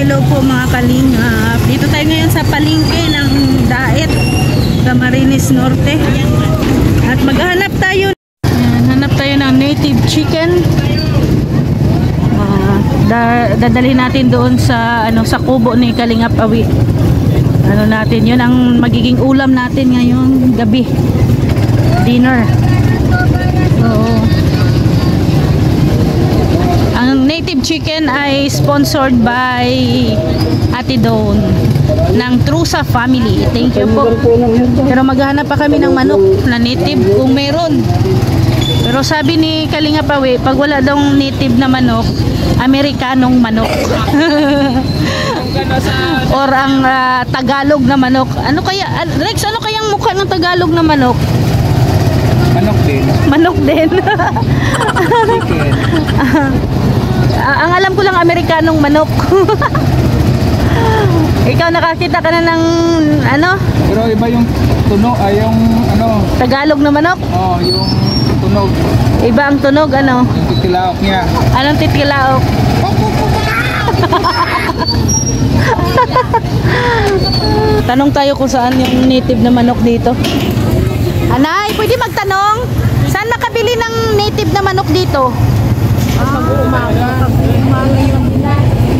Hello po mga kalingap. Dito tayo ngayon sa palengke ng Daet, Camarines Norte. At maghanap tayo. Hanap tayo ng native chicken. Dadalhin natin doon sa sa kubo ni Kalingap Awi. Natin, yun ang magiging ulam natin ngayong gabi. Dinner. Ang native chicken ay sponsored by Ate Dawn ng Trusa Family. Thank you po. Pero maghahanap pa kami ng manok na native kung meron. Pero sabi ni Kalingap Awi, pag wala daw native na manok, Amerikanong manok. Or ang Tagalog na manok. Ano kaya, Rex, ano kayang mukha ng Tagalog na manok? Manok din. Manok din. Ang alam ko lang Amerikanong manok. Ikaw nakakita ka na ng Pero iba yung tunog, yung Tagalog na manok? Oh, yung tunog. Iba ang tunog, Yung titilaok niya. Anong titilaok? Tanong tayo kung saan yung native na manok dito. Anay, pwede magtanong? Saan nakabili ng native na manok dito? Umaga yung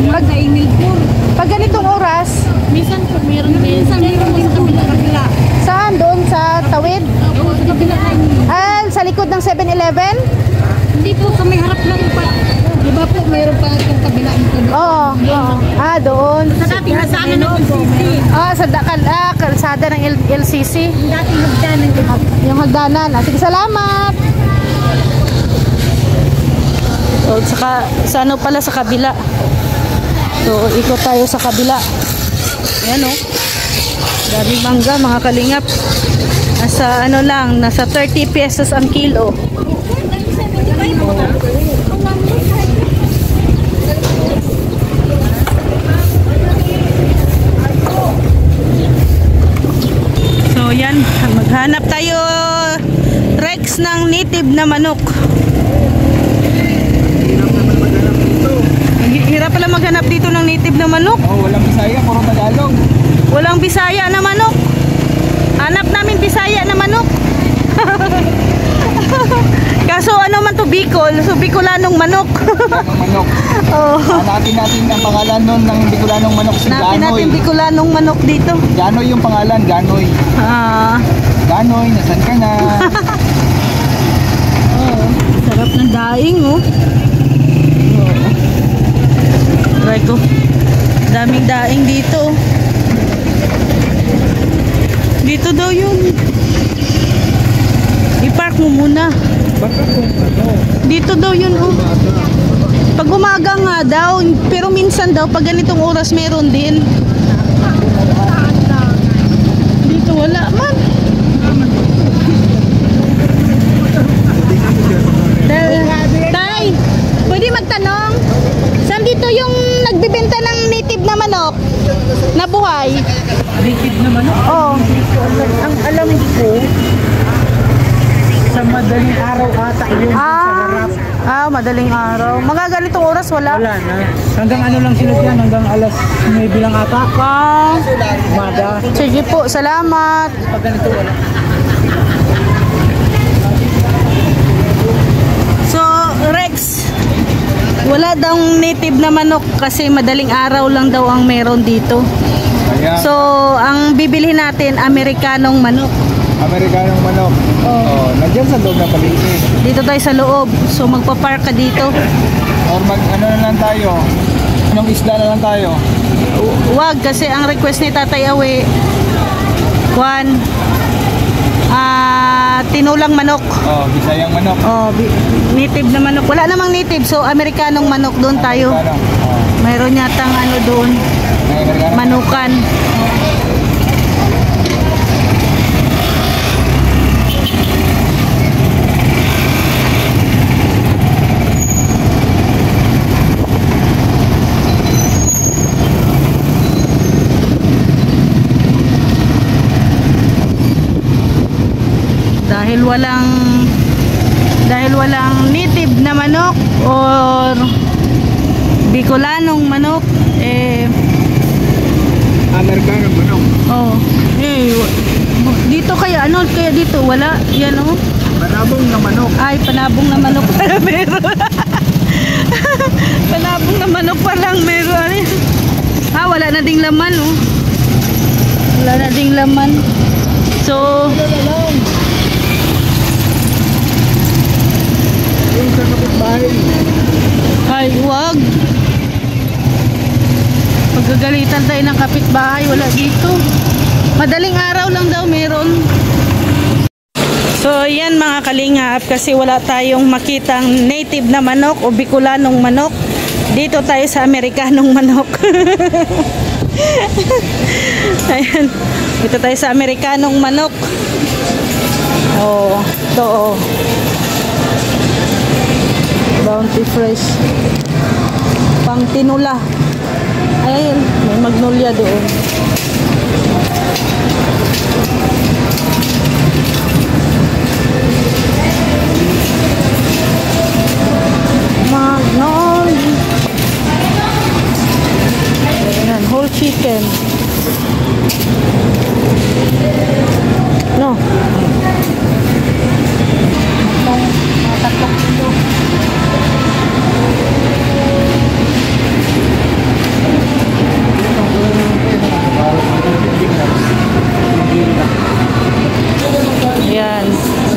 pag na-email po. Pag ganitong oras? Minsan po meron din. Minsan meron din sa kabila. Saan? Doon sa tawid? Oo, sa kabila. Sa likod ng 7-Eleven? Hindi po, sa may harap lang pa. Di ba po, mayroon pa itong kabila. Oo. Doon. Sa dating nasaan ng LCC. Sa kalsada ng LCC. Yung dating hagdanan. Yung hagdanan. Sige, salamat. Saka, pala sa kabila. So, ikot tayo sa kabila. Ayan daming mangga mga kalingap. Nasa 30 pesos ang kilo. So, yan. Maghanap tayo, Rex, ng native na manok. Hirap pala maghanap dito ng native na manok. Walang Bisaya, puro Tagalog. Walang Bisaya na manok. Hanap namin Bisaya na manok. Kaso man to, Bicol. So Bicolanong manok. Bicolanong manok. Hanapin natin ang pangalan nun ng Bicolanong manok, si Ganoy. Hanapin natin Bicolanong manok dito. Ganoy yung pangalan, Ganoy. Ganoy, nasan ka na? Sarap ng daing Try ko. Daming daing dito. Dito daw yun. I-park mo muna. Dito daw yun Pag umaga nga daw, pero minsan daw pag ganitong oras meron din. Dito wala man. Tay, pwede magtanong? Saan dito yung nagbibenta ng native na manok na buhay? Native na manok? Oo. Ang alam ko, sa madaling araw ata yun sa harap. Madaling araw. Mga ganitong oras wala? Wala na. Hanggang lang sila dyan, hanggang alas 9 lang ata. Umaga. Sige po, salamat. Pag ganito wala. So, Rex, wala daw native na manok kasi madaling araw lang daw ang meron dito. So, ang bibili natin, Amerikanong manok. Amerikanong manok. Nandiyan sa loob ng palengke. Dito tayo sa loob. So, magpa-park ka dito. Or na lang tayo. Anong isda na lang tayo? Wag, kasi ang request ni Tatay Awi, tinulang manok. Bisayang manok. Native na manok. Wala namang native, so Amerikanong manok doon tayo. Mayroon yatang doon. Manukan. Dahil walang native na manok or Bicolanong manok. Amerikano manok. Oh. Dito kaya kaya dito wala. Yan oh. Panabong na manok. Ay, panabong na manok pala meron. Panabong na manok pa lang meron. Wala na ding laman oh. Wala na ding laman. So, Yung sa kapitbahay. ay, wag. Pagagalitan tayo ng kapitbahay, wala dito. Madaling araw lang daw meron. So, yan mga kalingap, kasi wala tayong makitang native na manok o Bicolanong manok. Dito tayo sa Amerikanong manok. Ayan. Dito tayo sa Amerikanong manok. Oh, ito oh. Bounty Fresh. Pang tinula. Ayun, may magnolia doon. Magnolia. Ayan, whole chicken. No. Tatlong kilo. Yan.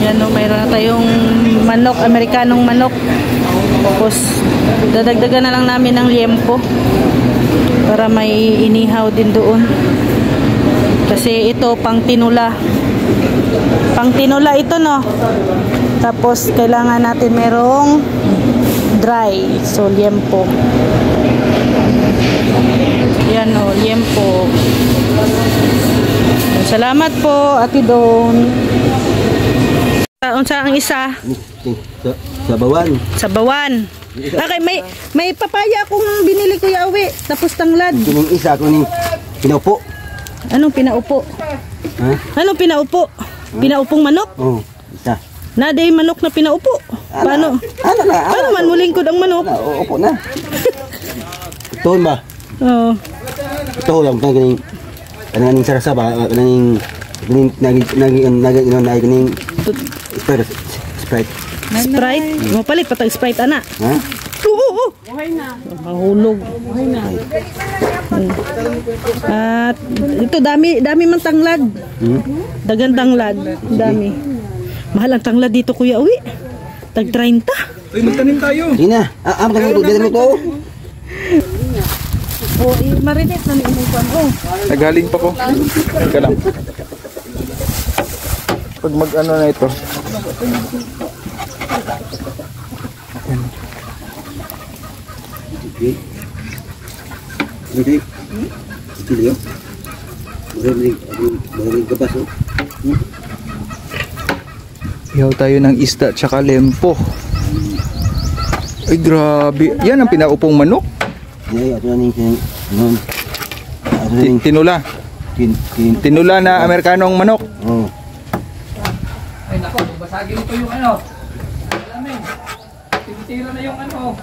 Yan no, mayroon na tayong manok, Amerikanong manok. Tapos dadagdagan na lang namin ng liempo para may inihaw din doon. Kasi ito pang tinula. Pang tinula ito no. Tapos kailangan natin merong dry. So liempo. Yan o, liempo. Salamat po, Ate Don. Unsa ang isa? Sa bawan. Sa bawan. Okay, may papaya akong binili Kuya Awi. Tapos tanglad. Kuning isa, kuning pinaupo. Anong pinaupo? Ha? Anong pinaupo? Pinaupong manok? Oh, isa. Naday manok na pinaupo. Paano? Ano na? Paano man mulingkod ang manok? Upo na. Ito ba? Oo. Ito lang kaning kaning sarasa ba kaning kaning Sprite. Sprite? Mapalit pa tag Sprite ana. Ha? Oo. Mahulog. At ito dami man tanglad. Dagan tanglad, dami. Mahal ang tanglad dito Kuya Uwi. Tag 30. Uy, magtanim tayo. Sige na. Magtanim ito. Oh, marinate na ni umupan. Oh. Nagaling pa ko. Teka lang. Pag mag-ano na ito. Okay. Hindi. Hindi yun. Magaling kabas oh. Ihaw tayo ng isda tsaka lempo. Ay grabe. Yan ang pinaupong manok. Ay, ato na ning Tinula. Tinula na Amerikanong manok. Oh. Ay nako, basagin ko yung ano. Alamin. Tinitira na yung ano.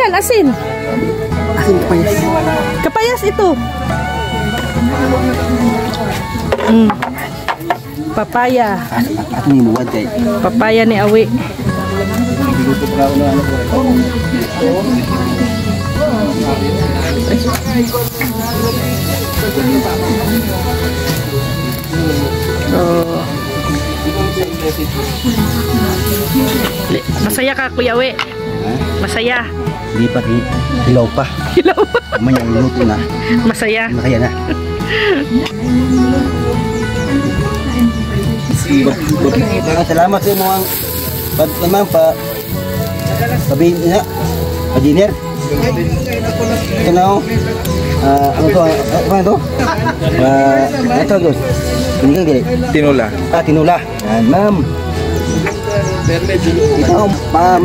yan? Asin? Asin kapayas. Kapayas ito. Papaya. Ako ni buwan kay. Papaya ni Awi. Oh. Masaya ka, Kuya Awi? Masaya. Hindi pa hilaw pa. Hilaw pa. Mamaya luto na. Masaya. Makaya na. Salamat sa mga pa-dinner. Ito na ako. Ano to? Ano to? Ito to. Tinola. Tinula. Yan, ma'am. Ito, ma'am.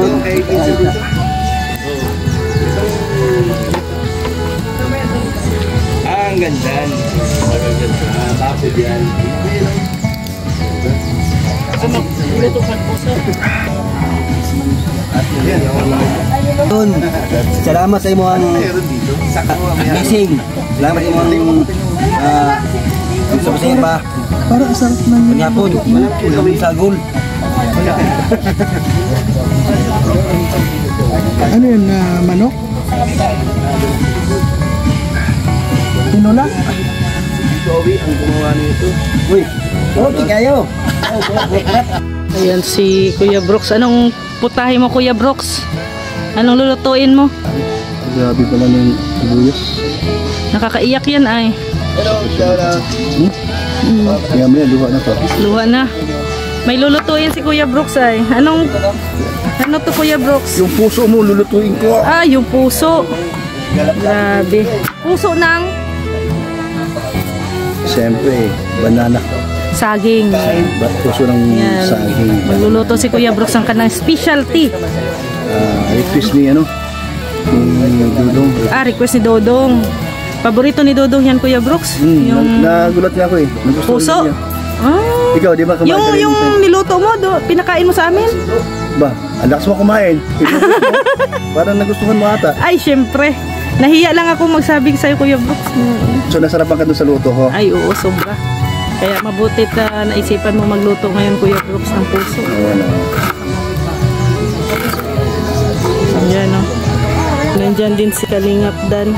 Ang ganda. Tapos yan. Yun. Salamat sa imo ang blessing. Salamat sa imo ang gusto ko sa iyo pa. Para isang panyapon. Kami sagol. Ano yun, manok? Tinola? Uy, okay kayo. Ayan si Kuya Brooks. Anong putahe mo, Kuya Brooks? Anong lulutuin mo? Grabe pala ng sibuyas. Nakakaiyak yan ay. Kaya maya, luha na to. Luha na. May lulutuin si Kuya Brooks ay. Ano to, Kuya Brooks? Yung puso mo, lulutuin ko. Ah, yung puso. Grabe. Puso ng Siyempre, banana. saging. Puso ng Yan. saging. Magluluto si Kuya Brooks ang kanang specialty. Request ni ano? Ni Dudong. Request ni Dodong. Paborito ni Dodong yan, Kuya Brooks. Nagulat niya ako eh. Nagustuhan puso. niya. Ah. Ikaw, di ba kumain ka rin Yung minsan? niluto mo, pinakain mo sa amin? Ba, ang lakas mo kumain. Parang nagustuhan mo ata. Ay, syempre. Nahiya lang ako magsabi sa'yo, Kuya Brooks. So, nasarapan ka doon sa luto ho? Ay, oo, sobra. Kaya mabuti ka naisipan mo magluto ngayon, Kuya Brooks, ng puso. Ayan o. Ayan, o. Nandyan din si Kalingap Dan.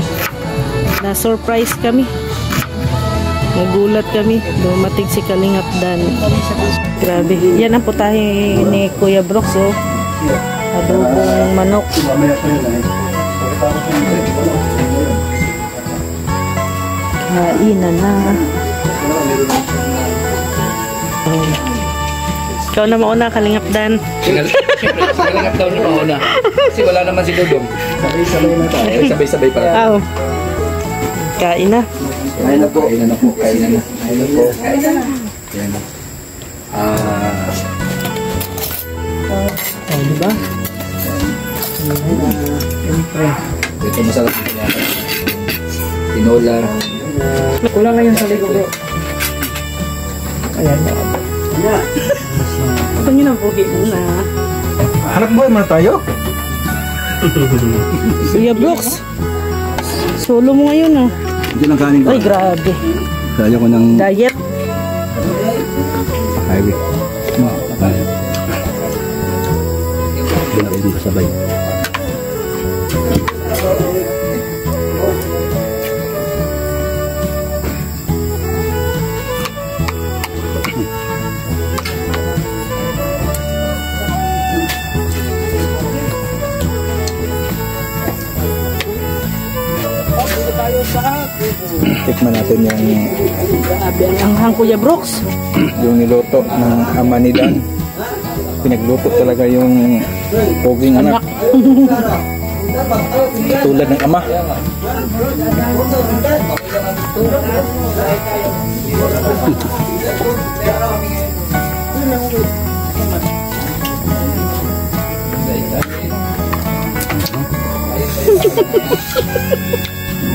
Na-surprise kami. Nagulat kami. Dumating si Kalingap Dan. Grabe. Yan ang putahe ni Kuya Brooks, oh. Adobong manok. Kainan na. Ikaw na mauna, Kalingap Dan. Sinalangap daw na mauna. Kasi wala naman si Dodong. Sabay-sabay na tayo. Sabay-sabay pa. Wow. Kain na. Kain na po. Kain na po. Kain na. Kain na po. Kain na. Kain na. Oh, diba? Siyempre. Ito masarap din yan. Tinola. Kulang ngayon sa ligo, bro. Ayan na. Ito nyo ng pogi muna. Hanap buhay muna tayo? Kuya Brooks. Solo mo ngayon, ah. Hindi lang kanin ko. Ay, grabe. Kaya ko ng Diet. highway. Kaya ko kasabay. Tikman natin yung Grabe ang anghang, Kuya Brooks. yung niluto ng ama ni Dan. Pinagluto talaga yung poging anak. Tulad ng ama.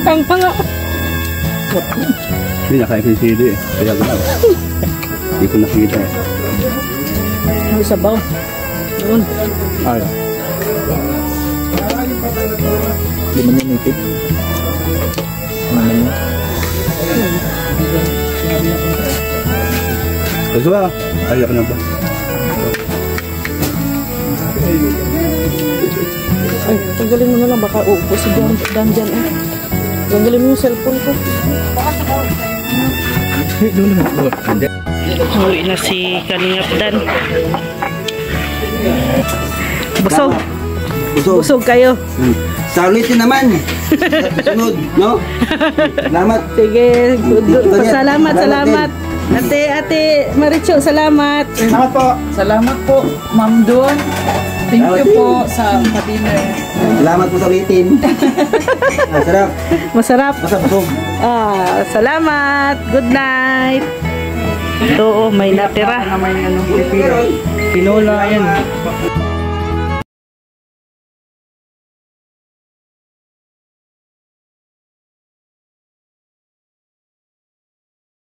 Ang panga. Hindi nakain ko yung CD eh. Kaya ko lang. Hindi ko nakita eh. Ang sabaw. Yun. Ay. Di man yung native. Ano mo? Gusto ba? Ayaw ka na ba? Ay, tanggalin mo na lang. Baka uupo si Dan dyan eh. Tanggalin mo yung cellphone ko. Uwi na si Kalingap Dan. Busog. Busog kayo. Sa ulitin naman. Sunod, no? Salamat. Sige, Salamat, salamat. Ate Maricho, salamat. Salamat po. Salamat po, Ma'am Don. Thank you po sa pa-dinner. Salamat po sa ulitin. Sarap. Masarap. Busog. Salamat. Good night. Ito, may natira. Pinola yan.